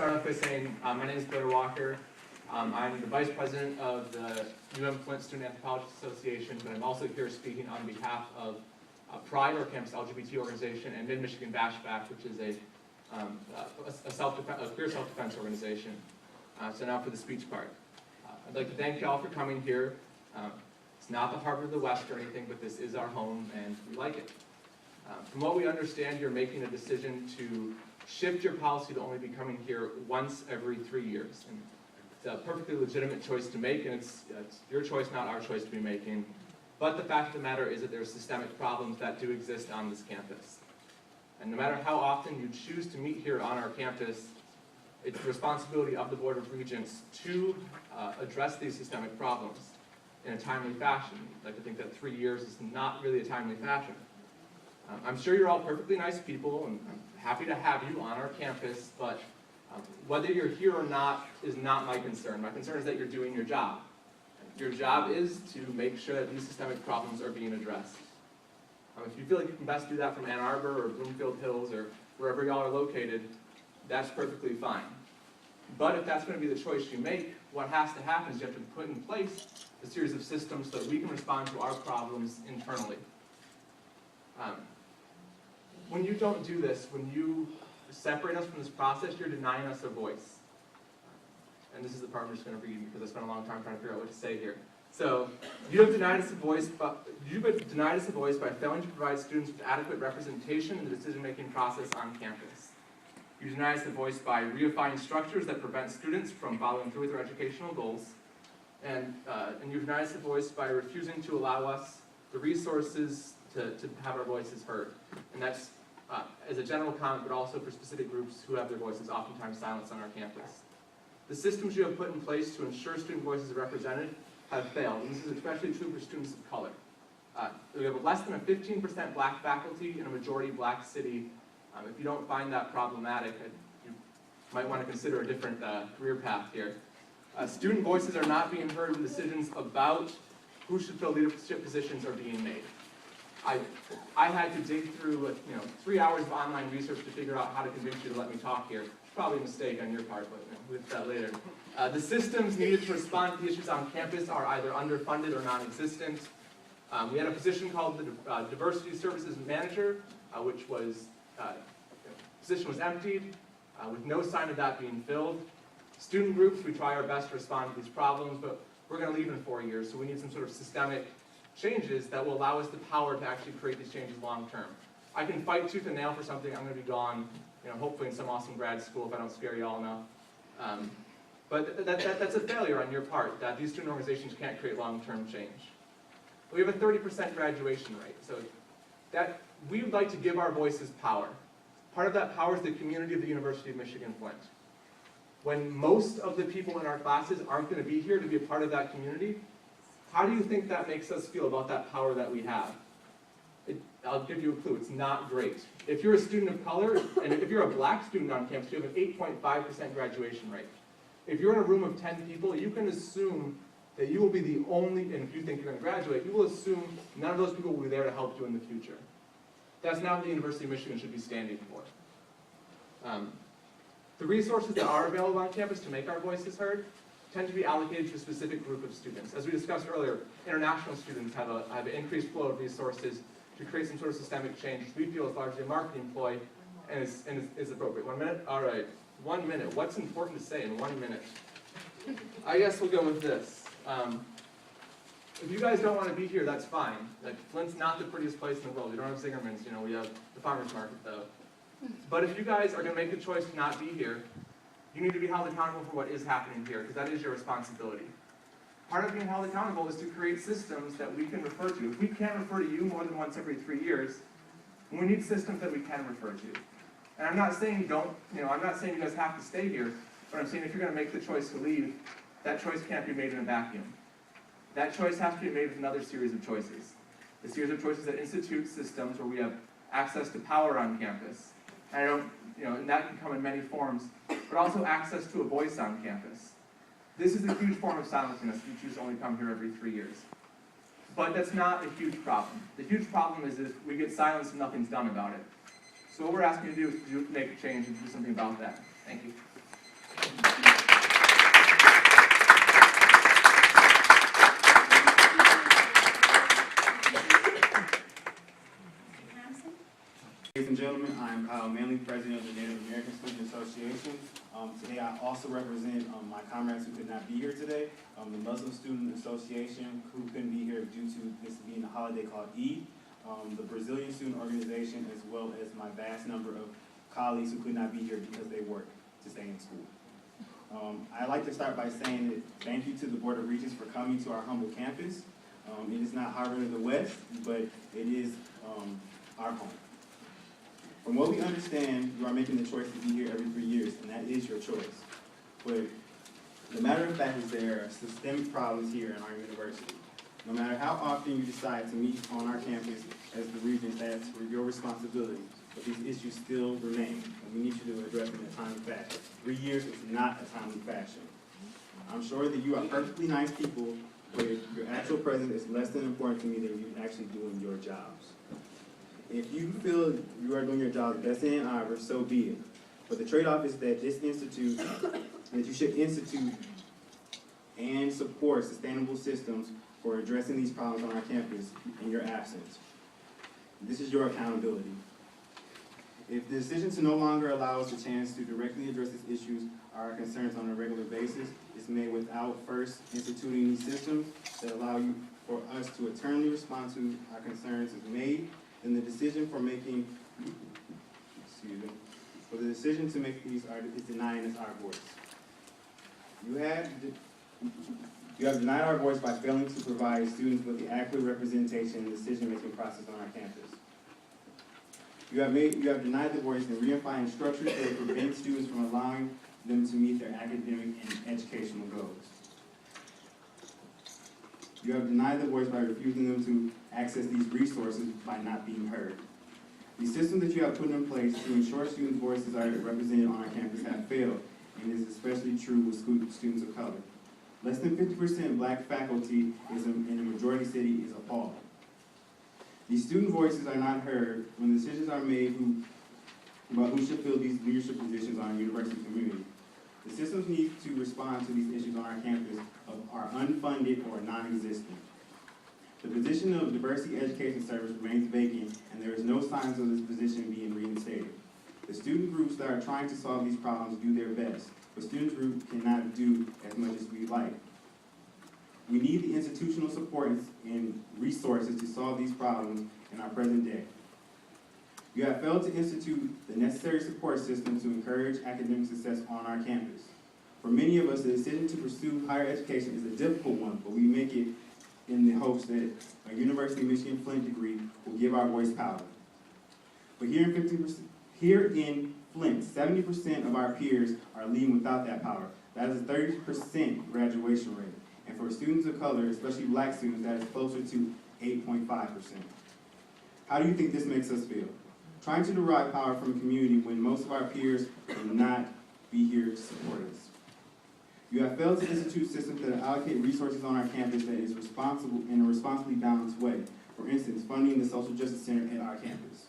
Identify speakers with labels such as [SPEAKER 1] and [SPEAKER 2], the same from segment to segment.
[SPEAKER 1] Start off by saying my name is Blair Walker. I'm the Vice President of the Michigan-Flint Student Anthropologists Association, but I'm also here speaking on behalf of Pride, our campus LGBT organization, and Mid-Michigan Bashback, which is a queer self-defense organization. So now for the speech part. I'd like to thank you all for coming here. It's not the Harvard of the West or anything, but this is our home, and we like it. From what we understand, you're making a decision to shift your policy to only be coming here once every 3 years. And it's a perfectly legitimate choice to make, and it's your choice, not our choice to be making. But the fact of the matter is that there are systemic problems that do exist on this campus. And no matter how often you choose to meet here on our campus, it's the responsibility of the Board of Regents to address these systemic problems in a timely fashion. I'd like to think that 3 years is not really a timely fashion. I'm sure you're all perfectly nice people, and I'm happy to have you on our campus, but whether you're here or not is not my concern. My concern is that you're doing your job. Your job is to make sure that these systemic problems are being addressed. If you feel like you can best do that from Ann Arbor or Bloomfield Hills or wherever y'all are located, that's perfectly fine. But if that's going to be the choice you make, what has to happen is you have to put in place a series of systems so that we can respond to our problems internally. When you don't do this, when you separate us from this process, you're denying us a voice. And this is the part I'm just going to read because I spent a long time trying to figure out what to say here. So, you have denied us a voice, by failing to provide students with adequate representation in the decision-making process on campus. You deny us a voice by reifying structures that prevent students from following through with their educational goals. And you deny us a voice by refusing to allow us the resources to have our voices heard. And that's as a general comment, but also for specific groups who have their voices oftentimes silenced on our campus. The systems you have put in place to ensure student voices are represented have failed, and this is especially true for students of color. We have less than a 15% black faculty in a majority black city. If you don't find that problematic, you might want to consider a different career path here. Student voices are not being heard when decisions about who should fill leadership positions are being made. I had to dig through 3 hours of online research to figure out how to convince you to let me talk here. It's probably a mistake on your part, but we'll get to that later. The systems needed to respond to the issues on campus are either underfunded or non-existent. We had a position called the Diversity Services Manager, which was, the position was emptied, with no sign of that being filled. Student groups, we try our best to respond to these problems, but we're going to leave in 4 years, so we need some sort of systemic changes that will allow us the power to actually create these changes long term. I can fight tooth and nail for something. I'm going to be gone, hopefully in some awesome grad school if I don't scare you all enough. But that's a failure on your part, that these student organizations can't create long-term change. We have a 30% graduation rate, so that we would like to give our voices power. Part of that power is the community of the University of Michigan-Flint. When most of the people in our classes aren't going to be here to be a part of that community, how do you think that makes us feel about that power that we have? I'll give you a clue, it's not great. If you're a student of color, and if you're a black student on campus, you have an 8.5% graduation rate. If you're in a room of 10 people, you can assume that you will be the only, and if you think you're going to graduate, you will assume none of those people will be there to help you in the future. That's not what the University of Michigan should be standing for. The resources that are available on campus to make our voices heard tend to be allocated to a specific group of students. As we discussed earlier, international students have an increased flow of resources to create some sort of systemic change, which we feel is largely a marketing ploy and is appropriate. 1 minute? All right, 1 minute. What's important to say in 1 minute? I guess we'll go with this. If you guys don't want to be here, that's fine. Flint's not the prettiest place in the world. We don't have Zingerman's, we have the farmer's market though. But if you guys are going to make the choice to not be here, you need to be held accountable for what is happening here, because that is your responsibility. Part of being held accountable is to create systems that we can refer to. If we can't refer to you more than once every 3 years, we need systems that we can refer to. And I'm not saying I'm not saying you guys have to stay here, but I'm saying if you're going to make the choice to leave, that choice can't be made in a vacuum. That choice has to be made with another series of choices. A series of choices that institute systems where we have access to power on campus. And and that can come in many forms, but also access to a voice on campus. This is a huge form of silencing us if you choose to only come here every 3 years. But that's not a huge problem. The huge problem is if we get silenced and nothing's done about it. So what we're asking you to do is make a change and do something about that. Thank you.
[SPEAKER 2] Ladies and gentlemen, I am Kyle Manley, President of the Native American Student Association. Today I also represent my comrades who could not be here today, the Muslim Student Association who couldn't be here due to this being a holiday called Eid, the Brazilian Student Organization, as well as my vast number of colleagues who could not be here because they work to stay in school. I'd like to start by saying that thank you to the Board of Regents for coming to our humble campus. It is not Harvard of the West, but it is our home. From what we understand, you are making the choice to be here every 3 years, and that is your choice. But the matter of fact is there are systemic problems here in our university. No matter how often you decide to meet on our campus as the Regents, that's your responsibility. But these issues still remain, and we need you to address them in a timely fashion. 3 years is not a timely fashion. I'm sure that you are perfectly nice people, but your actual presence is less than important to me than you actually doing your jobs. If you feel you are doing your job best in Ann Arbor, so be it. But the trade-off is that you should institute and support sustainable systems for addressing these problems on our campus in your absence. This is your accountability. If the decision to no longer allow us a chance to directly address these issues or our concerns on a regular basis is made without first instituting these systems that allow you for us to eternally respond to our concerns is made, then the decision for making, the decision to make these is denying us our voice. You have denied our voice by failing to provide students with the adequate representation in the decision-making process on our campus. You have denied the voice in redefining structures that prevent students from allowing them to meet their academic and educational goals. You have denied the voice by refusing them to access these resources by not being heard. The systems that you have put in place to ensure students' voices are represented on our campus have failed, and is especially true with students of color. Less than 50% black faculty in a majority city is appalling. These student voices are not heard when decisions are made about who should fill these leadership positions on our university community. The systems need to respond to these issues on our campus are unfunded or non-existent. The position of Diversity Education Service remains vacant, and there is no signs of this position being reinstated. The student groups that are trying to solve these problems do their best, but student groups cannot do as much as we'd like. We need the institutional support and resources to solve these problems in our present day. You have failed to institute the necessary support system to encourage academic success on our campus. For many of us, the decision to pursue higher education is a difficult one, but we make it in the hopes that a University of Michigan-Flint degree will give our voice power. But here in Flint, 70% of our peers are leaving without that power. That is a 30% graduation rate. And for students of color, especially black students, that is closer to 8.5%. How do you think this makes us feel? Trying to derive power from a community when most of our peers will not be here to support us. You have failed to institute systems that allocate resources on our campus that is responsible in a responsibly balanced way. For instance, funding the Social Justice Center at our campus.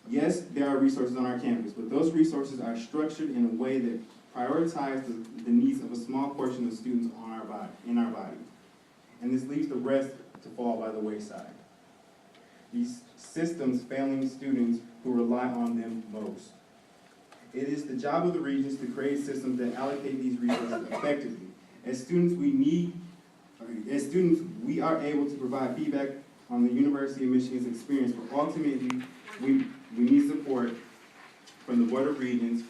[SPEAKER 2] Yes, there are resources on our campus, but those resources are structured in a way that prioritize the needs of a small portion of students in our body. And this leaves the rest to fall by the wayside. These systems failing students who rely on them most. It is the job of the Regents to create systems that allocate these resources effectively. As students, we are able to provide feedback on the University of Michigan's experience, but ultimately, we need support from the Board of Regents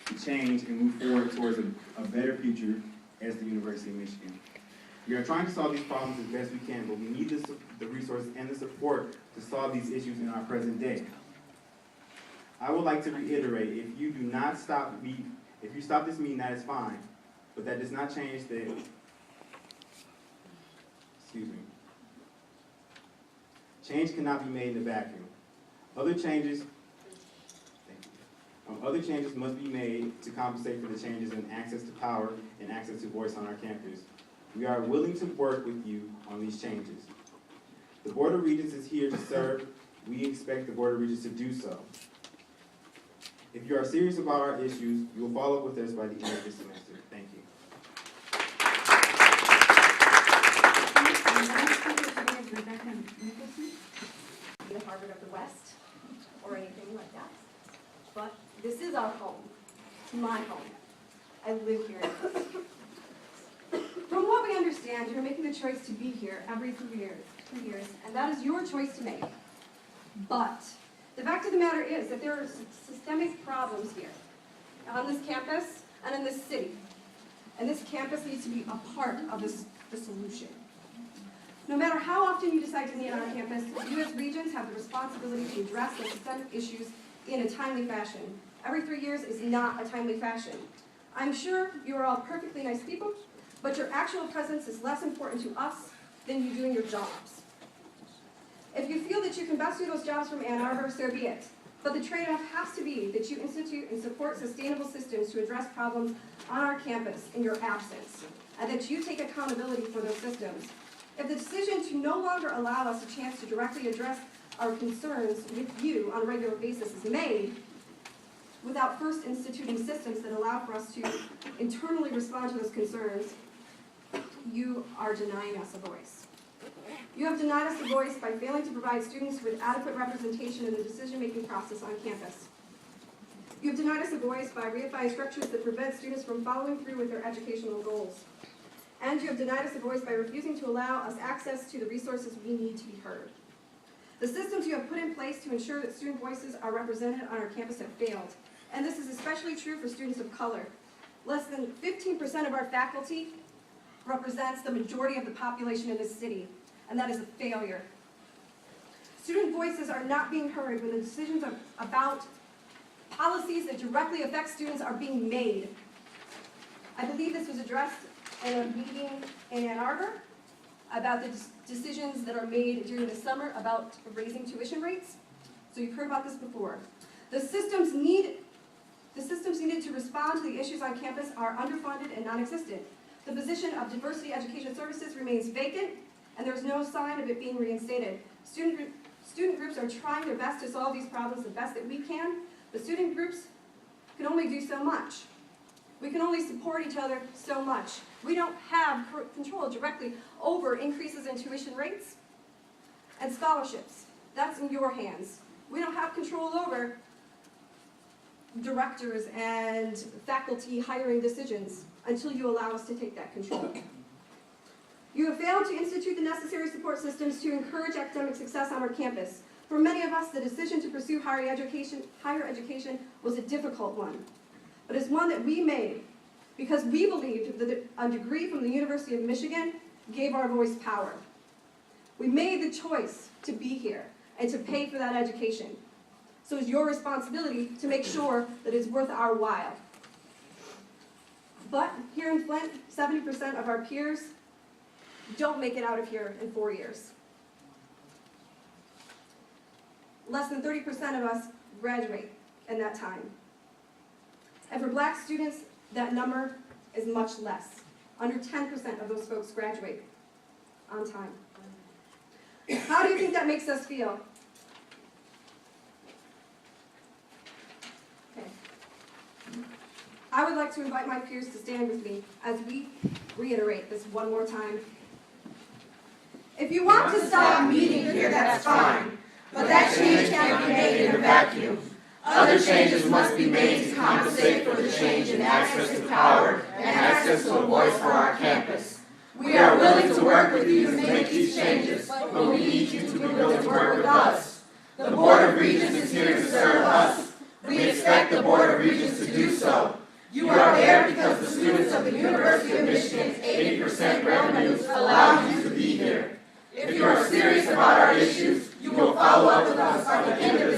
[SPEAKER 2] to change and move forward towards a better future as the University of Michigan. We are trying to solve these problems as best we can, but we need the resources and the support to solve these issues in our present day. I would like to reiterate, if you stop this meeting, that is fine, but that does not change the, change cannot be made in a vacuum. Other changes must be made to compensate for the changes in access to power and access to voice on our campus. We are willing to work with you on these changes. The Board of Regents is here to serve. We expect the Board of Regents to do so. If you are serious about our issues, you will follow up with us by the end of this semester. Thank you.
[SPEAKER 3] The Harvard of the West or anything like that. But this is our home. It's my home. I live here. From what we understand, you're making the choice to be here every 3 years, and that is your choice to make. But the fact of the matter is that there are systemic problems here on this campus and in this city. And this campus needs to be a part of the solution. No matter how often you decide to meet on our campus, you as regents have the responsibility to address the systemic issues in a timely fashion. Every 3 years is not a timely fashion. I'm sure you are all perfectly nice people, but your actual presence is less important to us than you doing your jobs. If you feel that you can best do those jobs from Ann Arbor, so be it. But the trade-off has to be that you institute and support sustainable systems to address problems on our campus in your absence, and that you take accountability for those systems. If the decision to no longer allow us a chance to directly address our concerns with you on a regular basis is made without first instituting systems that allow for us to internally respond to those concerns, you are denying us a voice. You have denied us a voice by failing to provide students with adequate representation in the decision-making process on campus. You have denied us a voice by reifying structures that prevent students from following through with their educational goals. And you have denied us a voice by refusing to allow us access to the resources we need to be heard. The systems you have put in place to ensure that student voices are represented on our campus have failed. And this is especially true for students of color. Less than 15% of our faculty represents the majority of the population in this city, and that is a failure. Student voices are not being heard when the decisions about policies that directly affect students are being made. I believe this was addressed in a meeting in Ann Arbor about the decisions that are made during the summer about raising tuition rates. So you've heard about this before. The systems needed to respond to the issues on campus are underfunded and non-existent. The position of Diversity Education Services remains vacant, and there's no sign of it being reinstated. Student groups are trying their best to solve these problems the best that we can, but student groups can only do so much. We can only support each other so much. We don't have control directly over increases in tuition rates and scholarships. That's in your hands. We don't have control over directors and faculty hiring decisions until you allow us to take that control. You have failed to institute the necessary support systems to encourage academic success on our campus. For many of us, the decision to pursue higher education was a difficult one, but it's one that we made because we believed that a degree from the University of Michigan gave our voice power. We made the choice to be here and to pay for that education. So it's your responsibility to make sure that it's worth our while. But here in Flint, 70% of our peers don't make it out of here in 4 years. Less than 30% of us graduate in that time. And for black students, that number is much less. Under 10% of those folks graduate on time. How do you think that makes us feel? Okay. I would like to invite my peers to stand with me as we reiterate this one more time. If you want to stop meeting here, that's fine, but that change can't be made in a vacuum. Other changes must be made to compensate for the change in access to power and access to a voice for our campus. We are willing to work with you to make these changes, but we need you to be willing to work with us. The Board of Regents is here to serve us. We expect the Board of Regents to do so. You are there because the students of the University of Michigan's 80% revenues allow you to be here. If you are serious about our issues, you will follow up with us by the end of